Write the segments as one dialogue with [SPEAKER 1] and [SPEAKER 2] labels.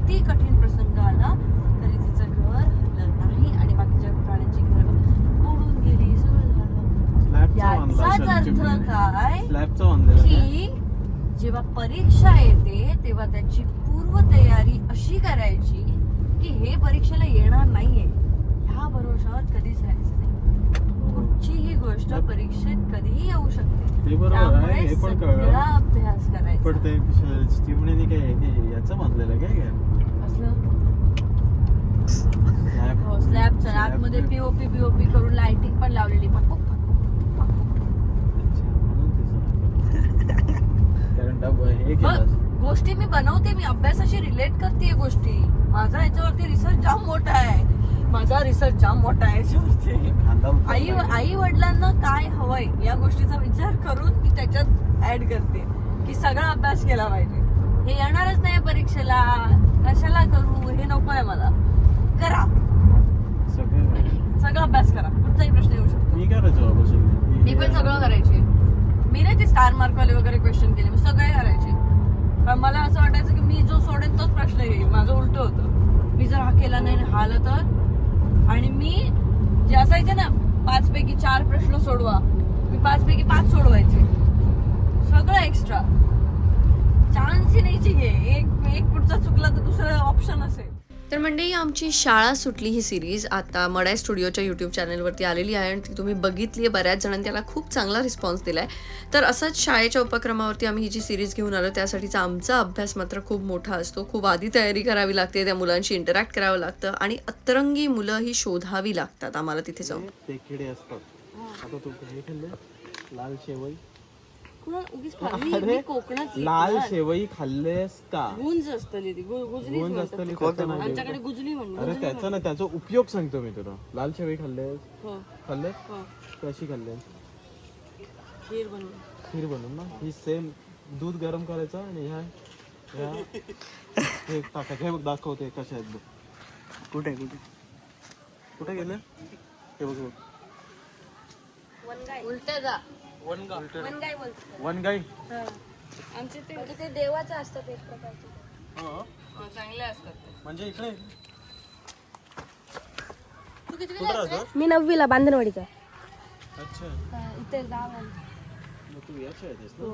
[SPEAKER 1] किती कठीण प्रसंग आला तरी तिचं घर हललं नाही आणि बाकीच्या प्राण्यांची घर उडून गेली, सगळं झालं. याचाच अर्थ काय की जेव्हा परीक्षा येते तेव्हा त्याची पूर्वतयारी अशी करायची की हे परीक्षेला येणार नाहीये ह्या भरोशावर कधीच राहायचं नाही. कुठचीही गोष्ट परीक्षेत कधीही येऊ शकते, त्यामुळे सगळा अभ्यास करायचा.
[SPEAKER 2] पण ते चिमणीने काय याचं बांधलेलं काय
[SPEAKER 1] हो, स्लॅबच्या आतमध्ये पीओपी करून लाइटिंग पण लावलेली. गोष्टी मी बनवते, मी अभ्यासाशी रिलेट करते गोष्टी. माझा याच्यावरती रिसर्च जाम मोठा आहे, याच्यावरती. आई वडिलांना काय हवंय या गोष्टीचा विचार करून मी त्याच्यात ऍड करते की सगळा अभ्यास केला पाहिजे. हे येणारच नाही परीक्षेला, कशाला करू, हे नकोय मला. करा, सगळं अभ्यास करा, कुठचाही प्रश्न येऊ शकतो. मी पण सगळं करायचे. मी नाही ते स्टार मार्क वाले वगैरे क्वेश्चन केले, मी सगळे करायचे. पण मला असं वाटायचं की मी जो सोडेन तोच प्रश्न येईल. माझं उलट होतं, मी जर हा केला नाही हा आलं तर. आणि मी जे असायचे ना 5 पैकी 4 प्रश्न सोडवा, मी 5 पैकी 5 सोडवायचे. सगळं एक्स्ट्रा, चान्सही नाही घे. एक पुढचा चुकला तर दुसरं ऑप्शन असेल.
[SPEAKER 3] तर मंडळी, आमची शाळा सुटली ही सिरीज आता मडाई स्टुडिओच्या यूट्यूब चॅनलवरती आलेली आहे आणि ती तुम्ही बघितली आहे. बऱ्याच जणांनी त्याला खूप चांगला रिस्पॉन्स दिला आहे. तर असंच शाळेच्या उपक्रमावरती आम्ही ही जी सिरीज घेऊन आलो, त्यासाठीचा आमचा अभ्यास मात्र खूप मोठा असतो. खूप आधी तयारी करावी लागते, त्या मुलांशी इंटरॅक्ट करावं लागतं आणि अतरंगी मुलं ही शोधावी लागतात आम्हाला तिथे जाऊन.
[SPEAKER 2] ते किडे असतात. आता तू काय खाल्लं? लाल शेवई. लाल शेवई खाल्लेस का?
[SPEAKER 1] गुंज असतली ती, गुजली आमच्याकडे गुजली म्हणून.
[SPEAKER 2] अरे त्याचा ना त्याचा उपयोग सांगतो मी तुला. लाल शेवई खाल्लेस? कशी खाल्लेस? खीर बनवून ना. ही सेम दूध गरम करायचं आणि ह्या हे टाकायचं. हे बघ दाखवते कशा आहेत बघ. कुठे गेलं? हे बघ
[SPEAKER 1] उलट जा.
[SPEAKER 2] वनगाई.
[SPEAKER 1] आमचे ते देवाचे असतात एक प्रकारचे. चांगले असतात
[SPEAKER 2] म्हणजे इकडे.
[SPEAKER 1] तू किती?
[SPEAKER 4] मी 9वीला बांधणवाडीचा.
[SPEAKER 2] अच्छा,
[SPEAKER 4] इथे गाव आहे.
[SPEAKER 2] मग तू या शाळेत आहेस ना?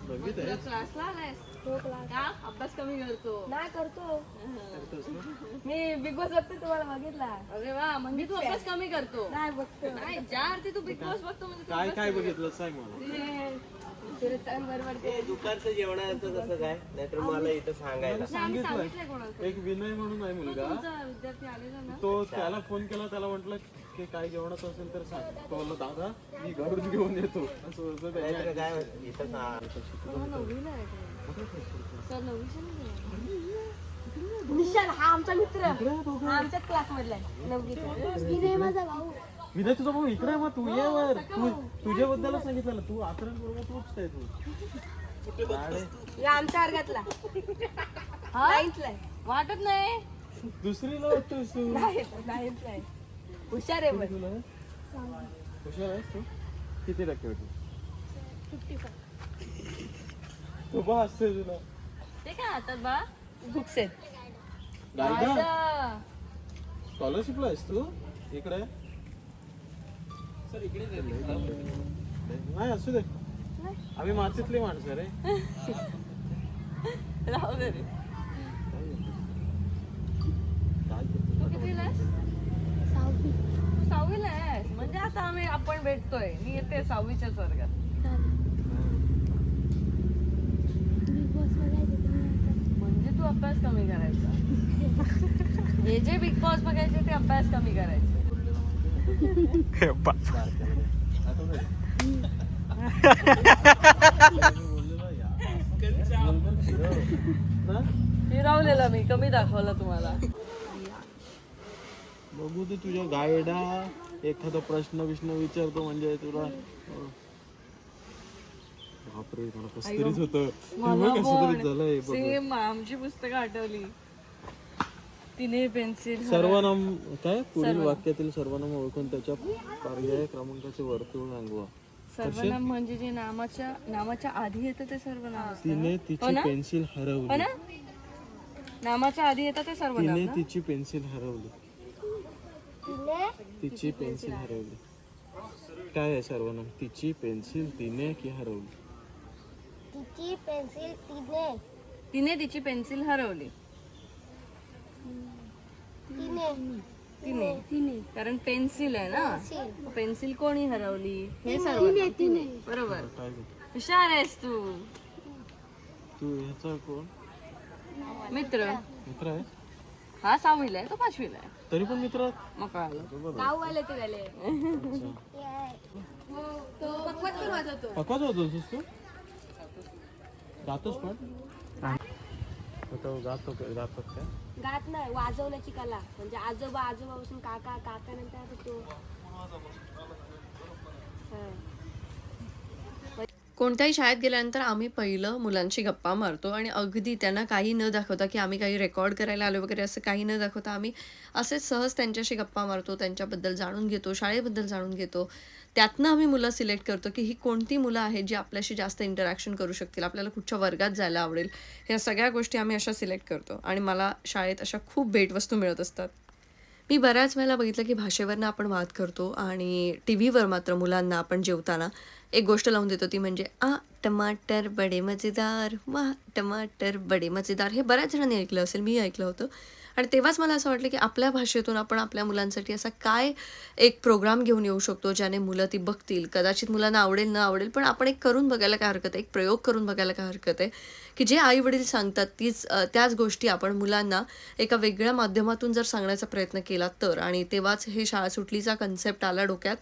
[SPEAKER 2] नववीत आहेस?
[SPEAKER 1] क्लासला आलायस?
[SPEAKER 4] हो, क्लास.
[SPEAKER 1] का अभ्यास कमी करतो?
[SPEAKER 4] नाही करतो
[SPEAKER 2] करतोस ना?
[SPEAKER 4] मी बिग बॉस बघते, तुम्हाला बघितला.
[SPEAKER 1] अरे वा, म्हणजे तू अभ्यास कमी करतो.
[SPEAKER 4] नाही बघतो.
[SPEAKER 1] नाही, ज्या अर्थी तू बिग बॉस बघतो म्हणजे
[SPEAKER 2] काय काय बघितलं सांग मला.
[SPEAKER 5] दुपारचं जेवणाचं कसं काय? नाहीतर मला इथं सांगायला.
[SPEAKER 1] सांगितलंय कोणाला.
[SPEAKER 2] एक विनय म्हणून आहे मुलगा,
[SPEAKER 1] विद्यार्थी आलेला ना,
[SPEAKER 2] तो त्याला फोन केला, त्याला म्हटलं की काय जेवणाचं असेल तर सांग. तो म्हणला दादा मी घरून घेऊन येतो. असं
[SPEAKER 5] नाहीतर काय इथं सांग.
[SPEAKER 1] सर 9वी
[SPEAKER 4] निशाल हा आमचा मित्र, हा आमच्याच क्लास मधला आहे 9वीचा. माझा भाऊ.
[SPEAKER 2] विनय तुझा भाऊ इकडे आहे. मग तू ये वर. तुझ्याबद्दलच सांगितलं. तू आचरण बरोबर तूच आहे.
[SPEAKER 4] या आमच्या वर्गातला 9thला आहे.
[SPEAKER 1] वाटत नाही.
[SPEAKER 2] दुसरीला वाटतोस तू.
[SPEAKER 4] 9thला आहे. हुशार आहे पण.
[SPEAKER 2] तुला हुशार आहेस तू. किती टक्के होती?
[SPEAKER 4] 55.
[SPEAKER 2] तू बा असते तुला.
[SPEAKER 1] ते काय हातात बा?
[SPEAKER 4] बुक्स आहेत.
[SPEAKER 2] स्कॉलरशिपला आहेस तू? इकडे नाही असू दे. आम्ही मातीतली माणसं रे.
[SPEAKER 1] राहू दे रे. तू कितीला आहेस?
[SPEAKER 4] 6वी.
[SPEAKER 1] तू 6वीला आहेस म्हणजे आता आपण भेटतोय. मी येते 6वीच्याच वर्गात. म्हणजे तू अभ्यास कमी करायचा. हे जे बिग बॉस बघायचे ते अभ्यास कमी करायचे. फिरवलेला मी, कमी दाखवला तुम्हाला.
[SPEAKER 2] बघू ते तुझ्या गायडा एखादा प्रश्न विचारतो म्हणजे तुला. बापरे, मला कसं तरीच होतं. झालंय.
[SPEAKER 1] सेम आमची पुस्तकं आठवली. तिने पेन्सिल
[SPEAKER 2] सर्वनाम काय पुढील वाक्यातील सर्वनाम ओळखून त्याच्या पर्याय क्रमांकाचे वर्तुळ सांगवा.
[SPEAKER 1] सर्वनाम म्हणजे जे नामाच्या आधी येतं ते सर्वनाम.
[SPEAKER 2] तिने तिची पेन्सिल हरवली.
[SPEAKER 1] नामाच्या आधी येतात ते सर्व नाम
[SPEAKER 2] तिने
[SPEAKER 1] ना?
[SPEAKER 2] तिची पेन्सिल हरवली.
[SPEAKER 4] तिने
[SPEAKER 2] तिची पेन्सिल हरवली. काय आहे सर्वनाम? तिची पेन्सिल तिने की हरवली?
[SPEAKER 4] तिची पेन्सिल तिने
[SPEAKER 1] तिने तिची पेन्सिल हरवली.
[SPEAKER 4] तिने
[SPEAKER 1] तिने
[SPEAKER 4] तिने
[SPEAKER 1] कारण पेन्सिल आहे ना.
[SPEAKER 4] पेन्सिल.
[SPEAKER 1] पेन्सिल कोणी हरवली हे सर्व बरोबर.
[SPEAKER 2] काय गं?
[SPEAKER 1] हुशार आहेस तू.
[SPEAKER 2] तू ह्याचा कोण
[SPEAKER 1] मित्र
[SPEAKER 2] मित्र आहे?
[SPEAKER 1] हा 6वीला आहे तो 5वीला आहे.
[SPEAKER 2] तरी पण मित्र
[SPEAKER 1] मग कळालं.
[SPEAKER 4] गाववाले ते झाले
[SPEAKER 2] पकवाच होतोस तू? गातोस पण? तो गातात काय?
[SPEAKER 4] गात नाही वाजवण्याची कला म्हणजे आजोबापासून काका नंतर आता तो
[SPEAKER 3] कोणत्याही शाळेत गेल्यानंतर आम्ही पहिलं मुलांशी गप्पा मारतो आणि अगदी त्यांना काही न दाखवता की आम्ही काही रेकॉर्ड करायला आलो वगैरे असं काही न दाखवता आम्ही असेच सहज त्यांच्याशी गप्पा मारतो, त्यांच्याबद्दल जाणून घेतो, शाळेबद्दल जाणून घेतो. त्यातनं आम्ही मुलं सिलेक्ट करतो की ही कोणती मुलं आहेत जी आपल्याशी जास्त इंटरॅक्शन करू शकतील, आपल्याला कुठच्या वर्गात जायला आवडेल. ह्या सगळ्या गोष्टी आम्ही अशा सिलेक्ट करतो आणि मला शाळेत अशा खूप भेटवस्तू मिळत असतात. मी बऱ्याच वेळेला बघितलं की भाषेवरनं आपण वाद करतो आणि टी व्हीवर मात्र मुलांना आपण जेवताना एक गोष्ट लावून देतो ती म्हणजे टमाटर बडे मजेदार, वाह टमाटर बडे मजेदार. हे बऱ्याच जणांनी ऐकलं असेल, मी ऐकलं होतं. आणि तेव्हाच मला असं वाटलं की आपल्या भाषेतून आपण आपल्या मुलांसाठी असा काय एक प्रोग्राम घेऊन येऊ शकतो ज्याने मुलं ती बघतील. कदाचित मुलांना आवडेल न आवडेल पण आपण एक करून बघायला काय हरकत आहे, एक प्रयोग करून बघायला काय हरकत आहे की जे आई वडील सांगतात त्याच गोष्टी आपण मुलांना एका वेगळ्या माध्यमातून जर सांगण्याचा प्रयत्न केला तर. आणि तेव्हाच हे शाळा सुटलीचा कन्सेप्ट आला डोक्यात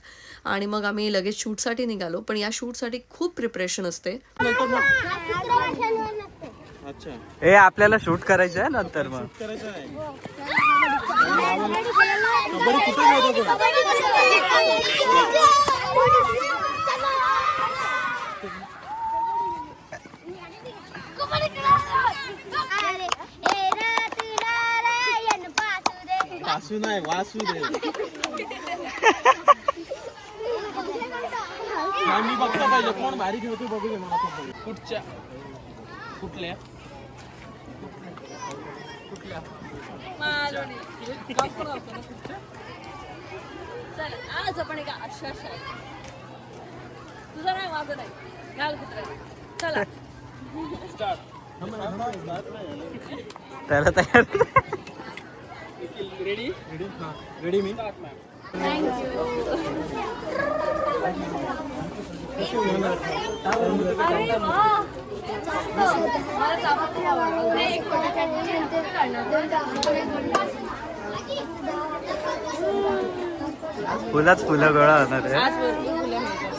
[SPEAKER 3] आणि मग आम्ही लगेच शूटसाठी निघालो. पण या शूटसाठी खूप प्रिपरेशन असते.
[SPEAKER 2] अच्छा
[SPEAKER 6] ए आपल्याला शूट करायचं आहे नंतर मग.
[SPEAKER 2] करायचं आहे. कबड्डी कुठे खेळतो पण? वासू नाही वासू दे. मी बघता पाहिजे कोण भारी खेळतो बघू दे मला. कुठच्या कुठल्या कुठल्या
[SPEAKER 1] चल आज आपण एका अशा तुझं नाही माझं नाही घाल कुत्रा. चला
[SPEAKER 6] त्याला तयार
[SPEAKER 2] रेडी रेडी हां रेडी मी
[SPEAKER 1] अरे वा मला चावत आवडतं.
[SPEAKER 6] फुलंच फुलं गोळा होणार आहे.
[SPEAKER 1] आज भरपूर फुलं मिळतात.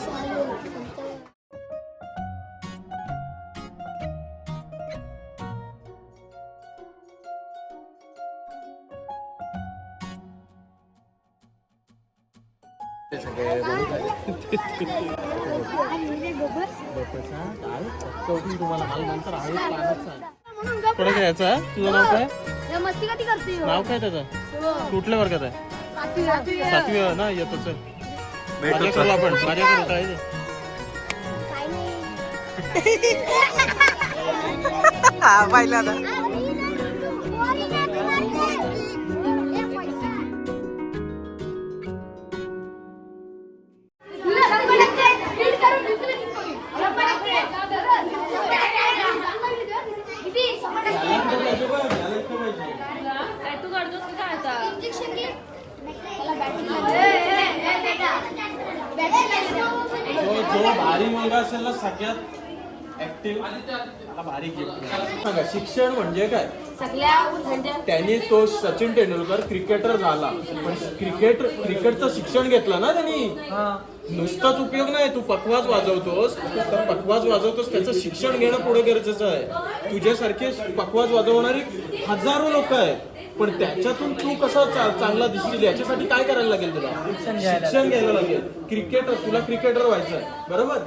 [SPEAKER 2] तुम्हाला मला नंतर हळूच पाहत सांग. पुढे काय याचा तुझं नाव काय?
[SPEAKER 4] मस्ती कधी करते
[SPEAKER 2] नाव काय त्याचं? कुठल्या वर्गात आहे? 7वी ना येतो. चल मजा करू आपण. मजा करू काय ते.
[SPEAKER 6] हा पाहिला ना.
[SPEAKER 1] टॅटू काढतोस की काय आता?
[SPEAKER 2] जो भारी मुलगा असेल ना सगळ्यात ऍक्टिव्ह त्याला भारी गिफ्ट. सांगा शिक्षण म्हणजे काय? त्यांनी तो सचिन तेंडुलकर क्रिकेटर झाला पण क्रिकेटचं शिक्षण घेतलं ना त्यांनी. नुसताच उपयोग नाही. तू पखवाज वाजवतोस तर पखवाज वाजवतोस त्याचं शिक्षण घेणं पुढे गरजेचं आहे. तुझ्यासारखे पखवाज वाजवणारी हजारो लोक आहेत पण त्याच्यातून तू कसा चांगला दिसशील याच्यासाठी काय करायला लागेल तुला? शिक्षण घ्यायला लागेल. तुला क्रिकेटर व्हायचंय बरोबर.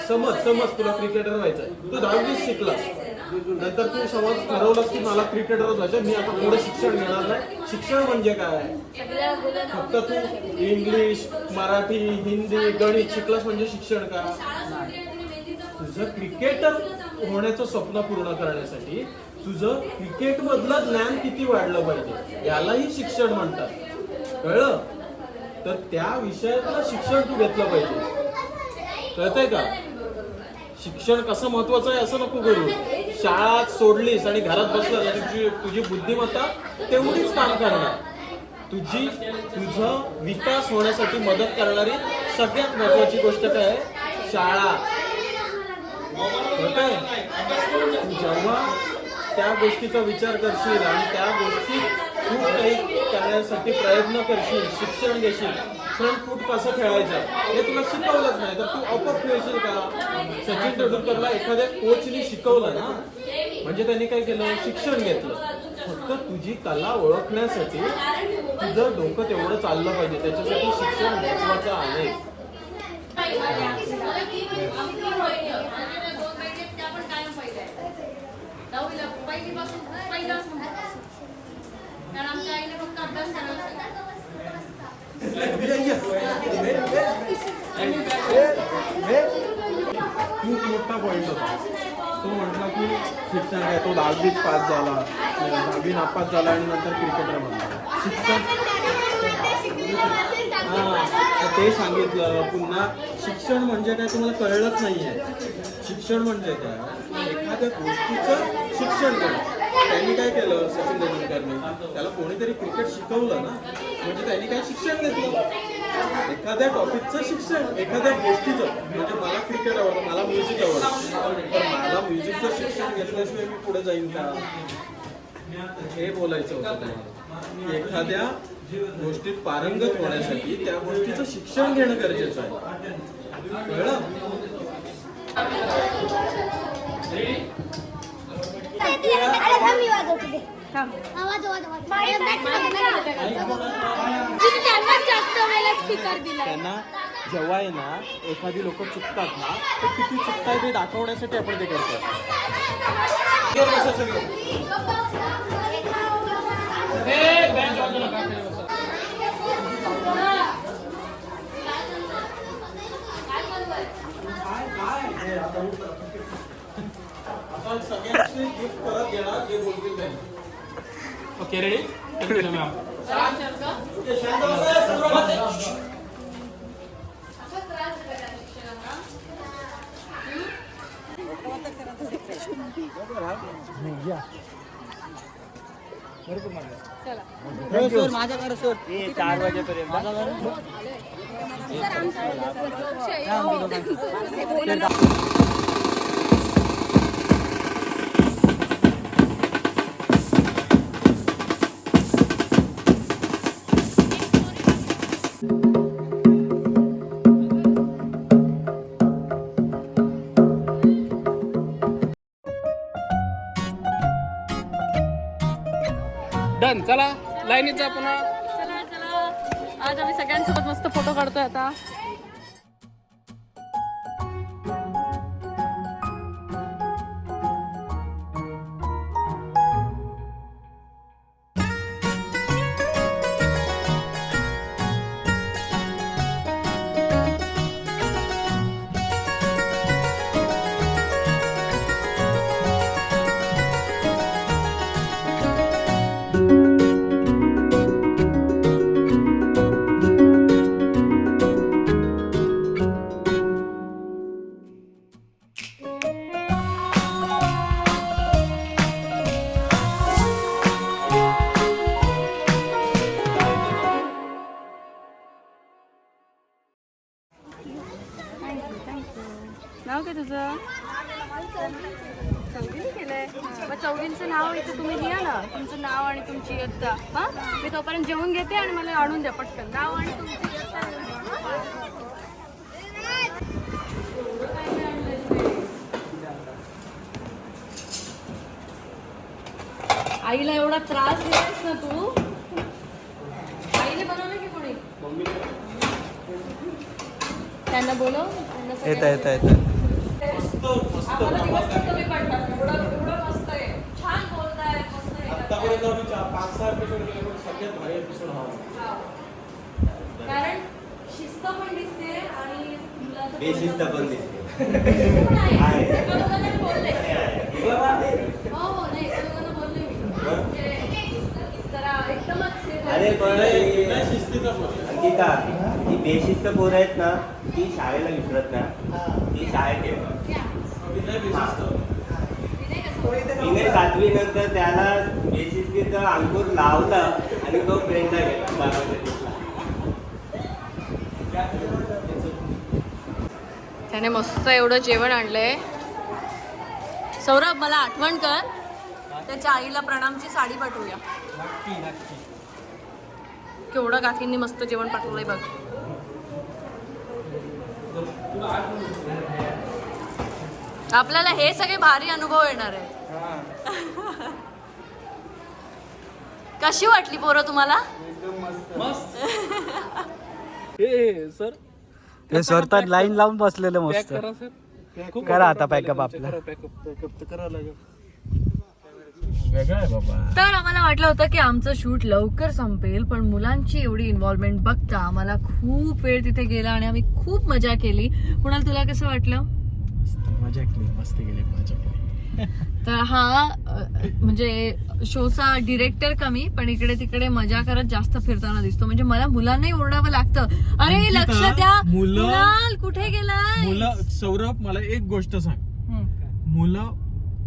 [SPEAKER 2] समज तुला क्रिकेटर व्हायचंय. तू 10वी शिकलास नंतर तू समज ठरवलंस की मला क्रिकेटरच व्हायचं. मी आता पुढे शिक्षण घेणार नाही. शिक्षण म्हणजे काय? फक्त तू इंग्लिश मराठी हिंदी गणित शिकलास म्हणजे शिक्षण का? तुझं क्रिकेटर होण्याचं स्वप्न पूर्ण करण्यासाठी तुझं क्रिकेट मधलं ज्ञान किती वाढलं पाहिजे यालाही शिक्षण म्हणतात. कळलं? तर त्या विषयातलं शिक्षण तू घेतलं पाहिजे. कळतंय का? शिक्षण कसं महत्वाचं आहे असं नको करू. शाळा सोडलीस आणि घरात बसलास आणि तुझी बुद्धिमत्ता तेवढीच काम करणार. तुझं विकास होण्यासाठी मदत करणारी सगळ्यात महत्वाची गोष्ट काय आहे? शाळा. कळतंय? जेव्हा त्या गोष्टीचा विचार करशील आणि त्या गोष्टीत खूप काही करण्यासाठी प्रयत्न करशील, शिक्षण घेशील, फ्रंट फूट कसं खेळायचं हे तुला शिकवलंच नाही तर तू आपोआप खेळशील का? सचिन तेंडुलकरला एखाद्या कोचनी शिकवलं ना, म्हणजे त्यांनी काय केलं? शिक्षण घेतलं. फक्त तुझी कला ओळखण्यासाठी तुझं डोकं तेवढं चाललं पाहिजे. त्याच्यासाठी शिक्षण महत्वाचं आहे. खूप मोठा पॉईंट होता तो. म्हटला की शिक्षण काय, तो 10वीत पास झाला, 10वी नापास झाला आणि नंतर क्रिकेटर बनला. शिक्षण ते सांगितलं. पुन्हा शिक्षण म्हणजे काय तुम्हाला कळलंच नाहीये. शिक्षण म्हणजे काय? एखाद्या गोष्टीचं शिक्षण घेणं. त्यांनी काय केलं? सचिन तेंडुलकरने त्याला कोणीतरी क्रिकेट शिकवलं ना, म्हणजे त्यांनी काय शिक्षण घेतलं. एखाद्या टॉपिकचं शिक्षण, एखाद्या गोष्टीचं. म्हणजे मला क्रिकेट आवडतं, मला म्युझिक आवडतं, तर मला म्युझिकचं शिक्षण घेतल्याशिवाय मी पुढे जाईन का? हे बोलायचं होतं तुम्हाला. एखाद्या गोष्टीत पारंगत होण्यासाठी त्या गोष्टीचं शिक्षण घेणं गरजेचं आहे. कळलं? त्यांना जेव्हा आहे ना एखादी लोक चुकतात ना, ते किती चुकताय ते दाखवण्यासाठी आपण ते करतो. आपण सगळ्यांची गिफ्ट परत घेणार जे बोलतील नाही. Okay ready? मॅम
[SPEAKER 5] माझ्याकडे सोड 4 वाजेपर्यंत.
[SPEAKER 7] डन. चला लाईनीत जा पुन्हा.
[SPEAKER 1] चला चला, आज आम्ही सगळ्यांसोबत मस्त फोटो काढतोय आता. नाव काय तुझं? चौघीने केलंय. मग चौघींचं नाव इथे तुम्ही लिहा ना, तुमचं नाव आणि तुमची इयत्ता. हा, मी तोपर्यंत जेवून घेते आणि मला आणून द्या पटकन नाव आणि तुमची इयत्ता. आईला एवढा त्रास देतेस ना तू. आईने बनवलं की कोणी? त्यांना बोलव.
[SPEAKER 6] येत येत येत
[SPEAKER 1] आम्हाला दिवस कमी पडतात. एवढं मस्त आहे, छान बोलताय, मस्त आहे.
[SPEAKER 2] आतापर्यंत आम्ही 5-6 एपिसोड केले पण सगळ्यात भारी एपिसोड हा.
[SPEAKER 1] कारण शिस्त पण दिसते आणि मुलाचं
[SPEAKER 5] बेशिस्त पण दिसते. अरे पण अंकिता ती बेशिस्त पोरं आहेत ना ती शाळेला विसरत ना ती शाळेत येतात. विनय 7वी नंतर त्याला बेशिस्तीचा अंकुर लावला आणि तो फ्रेंडला गेला बारावीला.
[SPEAKER 3] त्याने मस्त एवढं जेवण आणलंय. सौरभ मला आठवण कर, त्याच्या आईला प्रणामची साडी पाठवूया. केवढं काकींनी मस्त जेवण पाठवलंय बघ. आपल्याला हे सगळे भारी अनुभव येणार आहे. कशी वाटली पोरं तुम्हाला?
[SPEAKER 7] सर
[SPEAKER 6] ते सर तर लाईन लावून बसलेलं मस्त.
[SPEAKER 7] करा सर.
[SPEAKER 6] करा आता पॅकअप आपला.
[SPEAKER 2] वेगळं आहे बाबा.
[SPEAKER 3] तर आम्हाला वाटलं होतं की आमचं शूट लवकर संपेल, पण मुलांची एवढी इन्व्हॉल्वमेंट बघता आम्हाला खूप वेळ तिथे गेला आणि आम्ही खूप मजा केली. कुणाल तुला कसं वाटलं?
[SPEAKER 2] मजा केली, मस्ती केली, मजा केली.
[SPEAKER 3] तर हा म्हणजे शोचा डिरेक्टर कमी, पण इकडे तिकडे मजा करत जास्त फिरताना दिसतो. म्हणजे मला मुलांनाही ओरडावं लागतं, अरे लक्ष द्या, कुणाल कुठे गेलाय.
[SPEAKER 2] मुलं सौरभ मला एक गोष्ट सांग, मुलं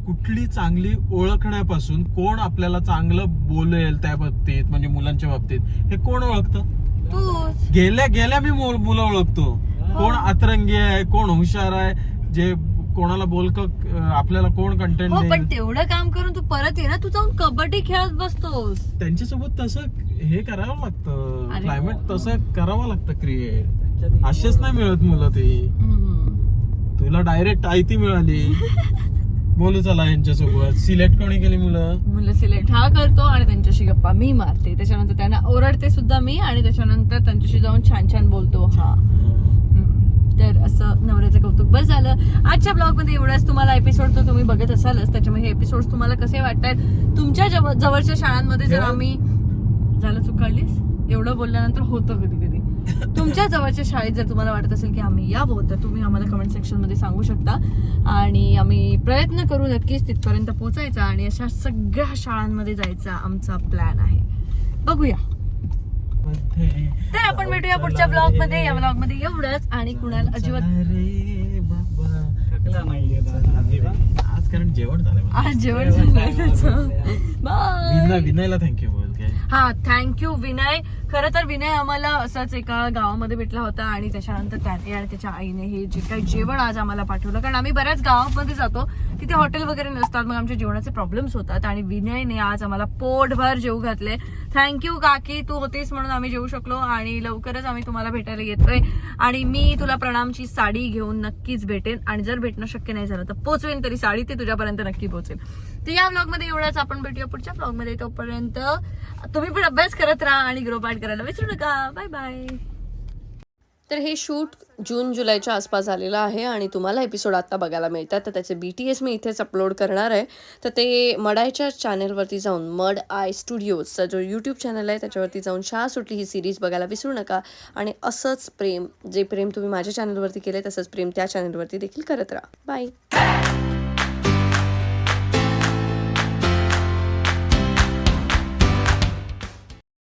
[SPEAKER 2] कुठली चांगली ओळखण्यापासून कोण आपल्याला चांगलं बोलेल त्या बाबतीत, म्हणजे मुलांच्या बाबतीत हे कोण ओळखतं?
[SPEAKER 3] तूच.
[SPEAKER 2] गेल्या मी मुलं ओळखतो. कोण अतरंगी आहे, कोण हुशार आहे, जे कोणाला बोलक आपल्याला कोण कंटेंट.
[SPEAKER 3] हो पण तेवढं काम करून तू परत ये ना, तू जाऊन कबड्डी खेळत बसतोस.
[SPEAKER 2] त्यांच्यासोबत तसं हे करावं लागतं,
[SPEAKER 3] अरे
[SPEAKER 2] क्लायमेट तसं करावं लागतं क्रिएट. असेच नाही मिळत मुलं ती. तुला डायरेक्ट आयती मिळाली. बोलू चला यांच्यासोबत. सिलेक्ट कोणी केली मुलं
[SPEAKER 3] सिलेक्ट हा करतो आणि त्यांच्याशी गप्पा मी मारते, त्याच्यानंतर त्यांना ओरडते सुद्धा मी, आणि त्याच्यानंतर त्यांच्याशी जाऊन छान छान बोलतो. हा तर असं नवऱ्याचं कौतुक बस झालं. आजच्या ब्लॉग मध्ये एवढंच. तुम्हाला एपिसोड तर तुम्ही बघत असालच, त्याच्यामुळे हे एपिसोड तुम्हाला कसे वाटतात? तुमच्या जवळच्या शाळांमध्ये जर आम्ही झालं चूक काढलीस एवढं बोलल्यानंतर होतं कधी कधी. तुमच्या जवळच्या शाळेत जर तुम्हाला वाटत असेल की आम्ही यावं, तर तुम्ही आम्हाला कमेंट सेक्शन मध्ये सांगू शकता आणि आम्ही प्रयत्न करू नक्कीच तिथपर्यंत पोहोचायचा आणि अशा सगळ्या शाळांमध्ये जायचा आमचा प्लॅन आहे. बघूया. तर आपण भेटूया पुढच्या ब्लॉग मध्ये. या ब्लॉग मध्ये एवढंच. आणि कुणाल अजिबात
[SPEAKER 2] आज कारण जेवण झालं.
[SPEAKER 3] आज जेवण झालंय त्याचं. बाय.
[SPEAKER 2] विनयला थँक्यू बोल.
[SPEAKER 3] हा थँक्यू विनय. खरं तर विनय आम्हाला असंच एका गावामध्ये भेटला होता आणि त्याच्यानंतर त्याने आणि त्याच्या आईने हे जे काही जेवण आज आम्हाला पाठवलं, कारण आम्ही बऱ्याच गावामध्ये जातो तिथे हॉटेल वगैरे नसतात, मग आमच्या जेवणाचे प्रॉब्लेम्स होतात, आणि विनयने आज आम्हाला पोटभर जेवू घातले. थँक्यू काकी, तू होतीस म्हणून आम्ही जेवू शकलो आणि लवकरच आम्ही तुम्हाला भेटायला येतोय. आणि मी तुला प्रणामची साडी घेऊन नक्कीच भेटेन, आणि जर भेटणं शक्य नाही झालं तर पोचवेन तरी साडी ती तुझ्यापर्यंत नक्की पोहोचेल. तर या ब्लॉग मध्ये एवढंच. आपण भेटूया पुढच्या ब्लॉग मध्ये. तोपर्यंत तुम्ही पण अभ्यास करत राहा आणि ग्रुप ऍड करायला विसरू नका. Bye bye. तर हे शूट जून जुलैच्या आसपास झालेलं आहे आणि तुम्हाला एपिसोड आत्ता बघायला मिळतात. तर त्याचे BTS मी इथेच अपलोड करणार आहे. तर ते मडायच्या चॅनेलवरती जाऊन, मड आय स्टुडिओजचा जो यूट्यूब चॅनल आहे त्याच्यावरती जाऊन शाळा सुटली ही सिरीज बघायला विसरू नका. आणि असंच प्रेम, जे प्रेम तुम्ही माझ्या चॅनलवरती केलं तसंच प्रेम त्या चॅनलवरती देखील करत राहा. बाय.